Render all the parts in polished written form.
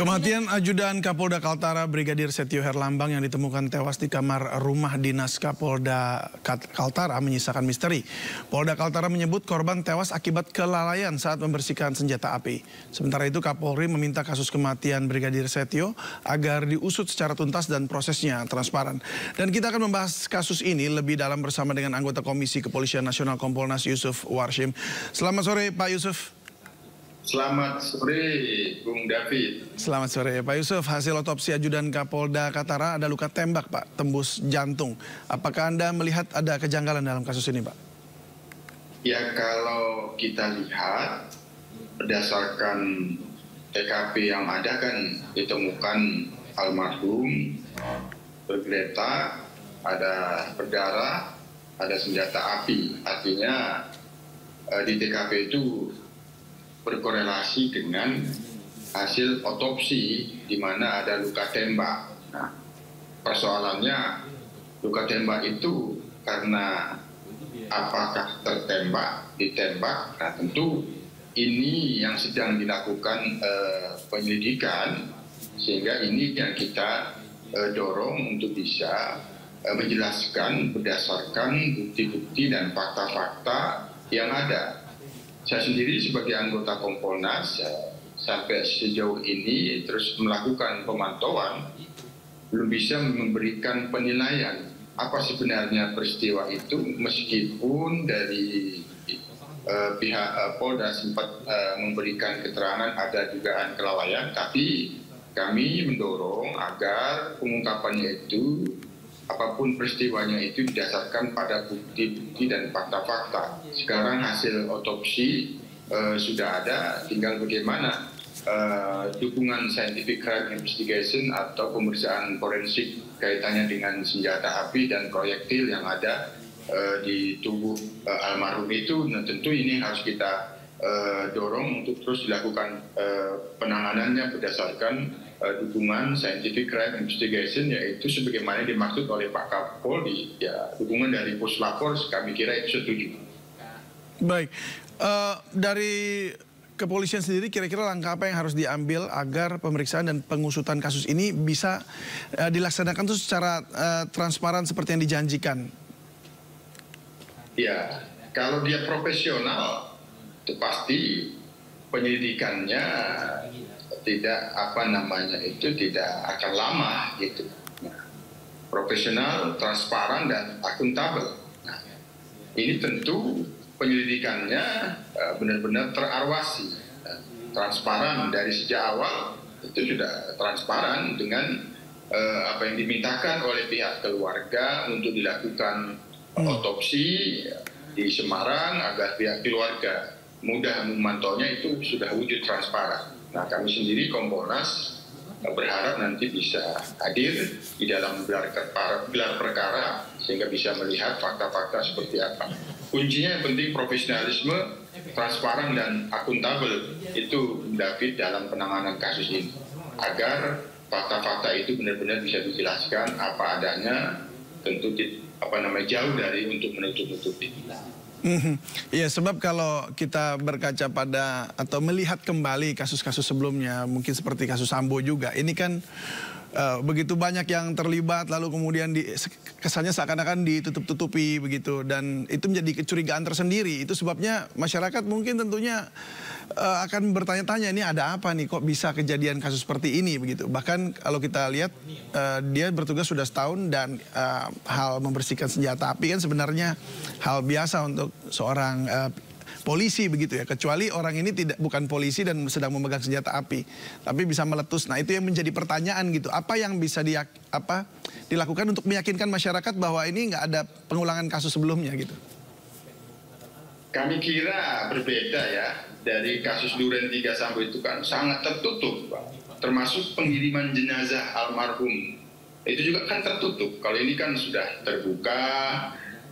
Kematian Ajudan Kapolda Kaltara Brigadir Setio Herlambang yang ditemukan tewas di kamar rumah dinas Kapolda Kaltara menyisakan misteri. Polda Kaltara menyebut korban tewas akibat kelalaian saat membersihkan senjata api. Sementara itu Kapolri meminta kasus kematian Brigadir Setio agar diusut secara tuntas dan prosesnya transparan. Dan kita akan membahas kasus ini lebih dalam bersama dengan anggota Komisi Kepolisian Nasional Kompolnas Yusuf Warshim. Selamat sore Pak Yusuf. Selamat sore, Bung David. Selamat sore, Pak Yusuf. Hasil otopsi Ajudan Kapolda Kaltara ada luka tembak, Pak, tembus jantung. Apakah Anda melihat ada kejanggalan dalam kasus ini, Pak? Ya, kalau kita lihat berdasarkan TKP yang ada kan ditemukan almarhum bergeletak, ada berdarah, ada senjata api. Artinya di TKP itu berkorelasi dengan hasil otopsi di mana ada luka tembak. Nah, persoalannya luka tembak itu karena apakah tertembak, ditembak. Nah, tentu ini yang sedang dilakukan penyelidikan, sehingga ini yang kita dorong untuk bisa menjelaskan berdasarkan bukti-bukti dan fakta-fakta yang ada. Saya sendiri sebagai anggota Kompolnas sampai sejauh ini terus melakukan pemantauan, belum bisa memberikan penilaian apa sebenarnya peristiwa itu, meskipun dari pihak Polda sempat memberikan keterangan ada dugaan kelalaian, tapi kami mendorong agar pengungkapannya itu, apapun peristiwanya itu didasarkan pada bukti-bukti dan fakta-fakta. Sekarang hasil otopsi sudah ada, tinggal bagaimana dukungan scientific crime investigation atau pemeriksaan forensik kaitannya dengan senjata api dan proyektil yang ada di tubuh almarhum itu. Nah, tentu ini harus kita dorong untuk terus dilakukan penanganannya berdasarkan dukungan scientific crime investigation, yaitu sebagaimana dimaksud oleh Pak Kapolri, ya dukungan dari Puslapor, kami kira itu setuju. Baik, dari kepolisian sendiri kira-kira langkah apa yang harus diambil agar pemeriksaan dan pengusutan kasus ini bisa dilaksanakan itu secara transparan seperti yang dijanjikan? Ya, kalau dia profesional, itu pasti penyelidikannya tidak tidak akan lama gitu. Nah, profesional, transparan dan akuntabel. Nah, ini tentu penyelidikannya benar-benar terarwasi, transparan dari sejak awal. Itu sudah transparan dengan apa yang dimintakan oleh pihak keluarga untuk dilakukan otopsi di Semarang agar pihak keluarga mudah memantaunya, itu sudah wujud transparan. Nah, kami sendiri Kompolnas berharap nanti bisa hadir di dalam gelar perkara sehingga bisa melihat fakta-fakta seperti apa. Kuncinya yang penting profesionalisme, transparan dan akuntabel itu David dalam penanganan kasus ini, agar fakta-fakta itu benar-benar bisa dijelaskan apa adanya, tentu jauh dari untuk menutup-nutupi. Iya, sebab kalau kita berkaca pada atau melihat kembali kasus-kasus sebelumnya, mungkin seperti kasus Sambo juga, ini kan begitu banyak yang terlibat, lalu kemudian kesannya seakan-akan ditutup-tutupi begitu, dan itu menjadi kecurigaan tersendiri. Itu sebabnya masyarakat mungkin tentunya akan bertanya-tanya, ini ada apa nih, kok bisa kejadian kasus seperti ini begitu. Bahkan kalau kita lihat dia bertugas sudah setahun, dan hal membersihkan senjata api kan sebenarnya hal biasa untuk seorang polisi begitu ya, kecuali orang ini bukan polisi dan sedang memegang senjata api, tapi bisa meletus. Nah, itu yang menjadi pertanyaan gitu. Apa yang bisa dilakukan untuk meyakinkan masyarakat bahwa ini nggak ada pengulangan kasus sebelumnya gitu? Kami kira berbeda ya, dari kasus Duren 3 Sambo itu kan sangat tertutup, Pak. Termasuk pengiriman jenazah almarhum, itu juga kan tertutup. Kalau ini kan sudah terbuka,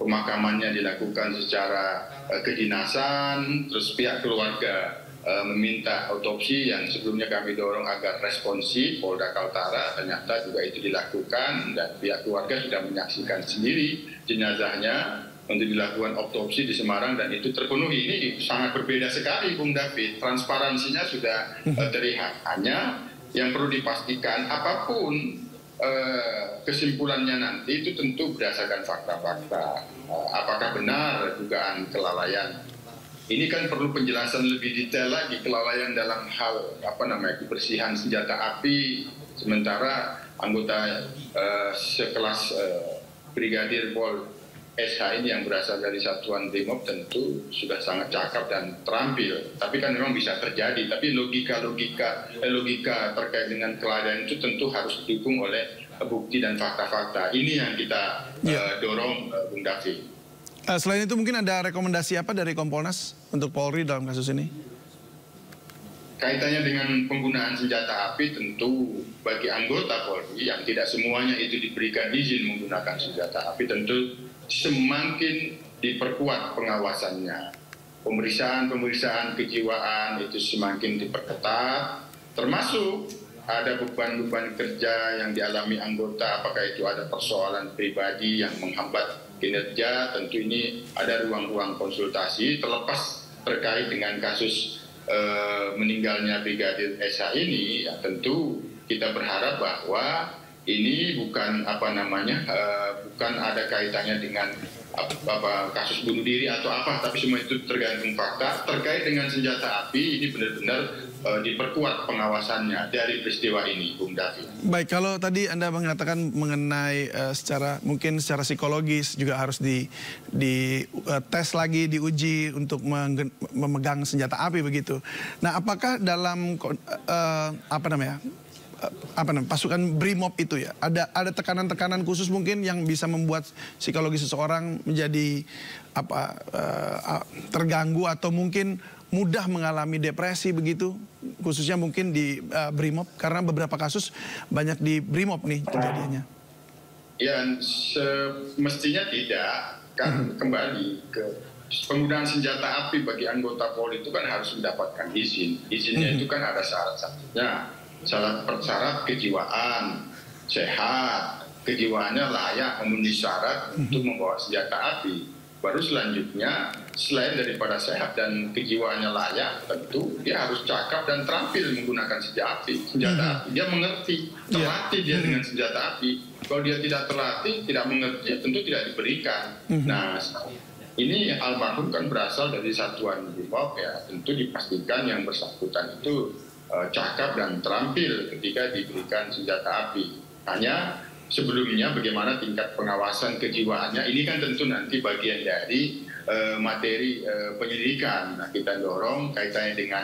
pemakamannya dilakukan secara kedinasan, terus pihak keluarga meminta otopsi yang sebelumnya kami dorong agar responsif. Polda Kaltara ternyata juga itu dilakukan, dan pihak keluarga sudah menyaksikan sendiri jenazahnya untuk dilakukan otopsi di Semarang, dan itu terpenuhi. Ini sangat berbeda sekali, Bung David. Transparansinya sudah terlihat. Hanya yang perlu dipastikan apapun kesimpulannya nanti itu tentu berdasarkan fakta-fakta. Apakah benar dugaan kelalaian? Ini kan perlu penjelasan lebih detail lagi, kelalaian dalam hal kebersihan senjata api, sementara anggota sekelas Brigadir Pol SH ini yang berasal dari Satuan Brimob tentu sudah sangat cakap dan terampil. Tapi kan memang bisa terjadi. Tapi logika terkait dengan kelalaian itu tentu harus didukung oleh bukti dan fakta-fakta. Ini yang kita dorong, Bung Davi. Selain itu mungkin ada rekomendasi apa dari Kompolnas untuk Polri dalam kasus ini? Kaitannya dengan penggunaan senjata api tentu bagi anggota Polri yang tidak semuanya itu diberikan izin menggunakan senjata api tentu semakin diperkuat pengawasannya. Pemeriksaan kejiwaan itu semakin diperketat, termasuk ada beban-beban kerja yang dialami anggota, apakah itu ada persoalan pribadi yang menghambat kinerja, tentu ini ada ruang-ruang konsultasi terlepas terkait dengan kasus meninggalnya Brigadir SH ini, ya tentu kita berharap bahwa ini bukan bukan ada kaitannya dengan kasus bunuh diri atau apa, tapi semua itu tergantung fakta terkait dengan senjata api. Ini benar-benar diperkuat pengawasannya dari peristiwa ini, Bung Davi. Baik, kalau tadi Anda mengatakan mengenai mungkin secara psikologis juga harus di tes lagi, diuji untuk memegang senjata api begitu. Nah, apakah dalam pasukan Brimob itu ya ada tekanan-tekanan khusus mungkin yang bisa membuat psikologi seseorang menjadi terganggu atau mungkin mudah mengalami depresi begitu, khususnya mungkin di Brimob, karena beberapa kasus banyak di Brimob nih kejadiannya. Ya, semestinya tidak. Kan kembali ke penggunaan senjata api bagi anggota Polri itu kan harus mendapatkan izin. Izinnya itu kan ada syarat-syaratnya. Syarat kejiwaan sehat, kejiwaannya layak memenuhi syarat untuk membawa senjata api. Baru selanjutnya, selain daripada sehat dan kejiwaannya layak, tentu dia harus cakap dan terampil menggunakan senjata api. Dia mengerti, terlatih dia dengan senjata api. Kalau dia tidak terlatih, tidak mengerti, tentu tidak diberikan. Nah, ini almarhum kan berasal dari Satuan Brimob, ya tentu dipastikan yang bersangkutan itu cakap dan terampil ketika diberikan senjata api. Hanya sebelumnya bagaimana tingkat pengawasan kejiwaannya, ini kan tentu nanti bagian dari materi penyelidikan. Nah, kita dorong kaitannya dengan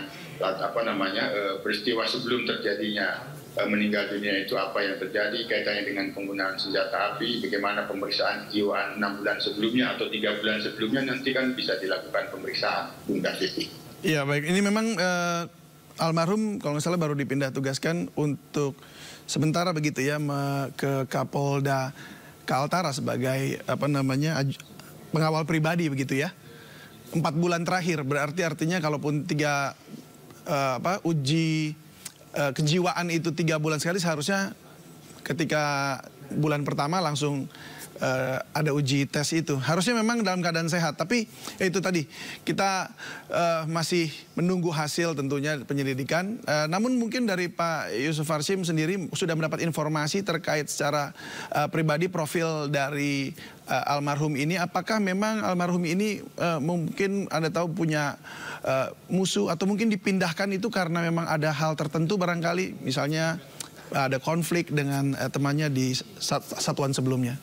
peristiwa sebelum terjadinya meninggal dunia itu apa yang terjadi, kaitannya dengan penggunaan senjata api, bagaimana pemeriksaan kejiwaan 6 bulan sebelumnya atau 3 bulan sebelumnya, nanti kan bisa dilakukan pemeriksaan, Bung David. Iya, baik. Ini memang almarhum kalau nggak salah baru dipindah tugaskan untuk sementara begitu ya ke Kapolda Kaltara sebagai pengawal pribadi begitu ya. 4 bulan terakhir berarti artinya kalaupun uji kejiwaan itu 3 bulan sekali, seharusnya ketika bulan pertama langsung ada uji tes itu. Harusnya memang dalam keadaan sehat. Tapi itu tadi kita masih menunggu hasil tentunya penyelidikan. Namun mungkin dari Pak Yusuf Warshim sendiri sudah mendapat informasi terkait secara pribadi profil dari almarhum ini. Apakah memang almarhum ini mungkin Anda tahu punya musuh atau mungkin dipindahkan itu karena memang ada hal tertentu barangkali, misalnya ada konflik dengan temannya di satuan sebelumnya?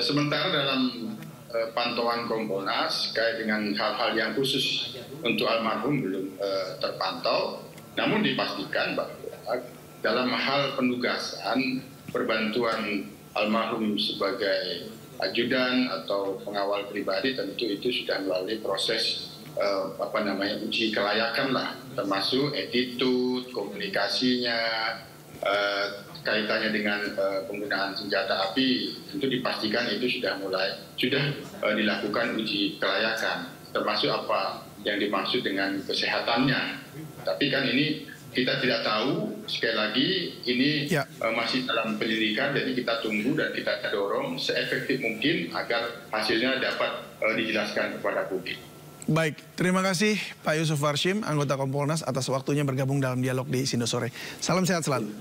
Sementara dalam pantauan Kompolnas kait dengan hal-hal yang khusus untuk almarhum belum terpantau, namun dipastikan bahwa dalam hal penugasan perbantuan almarhum sebagai ajudan atau pengawal pribadi tentu itu sudah melalui proses uji kelayakan lah, termasuk attitude, komunikasinya, kaitannya dengan penggunaan senjata api, tentu dipastikan itu sudah dilakukan uji kelayakan, termasuk apa yang dimaksud dengan kesehatannya. Tapi kan ini kita tidak tahu, sekali lagi ini masih dalam penyelidikan, jadi kita tunggu dan kita dorong seefektif mungkin agar hasilnya dapat dijelaskan kepada publik. Baik, terima kasih Pak Yusuf Warshim, anggota Kompolnas atas waktunya bergabung dalam dialog di Sindo Sore. Salam sehat selalu.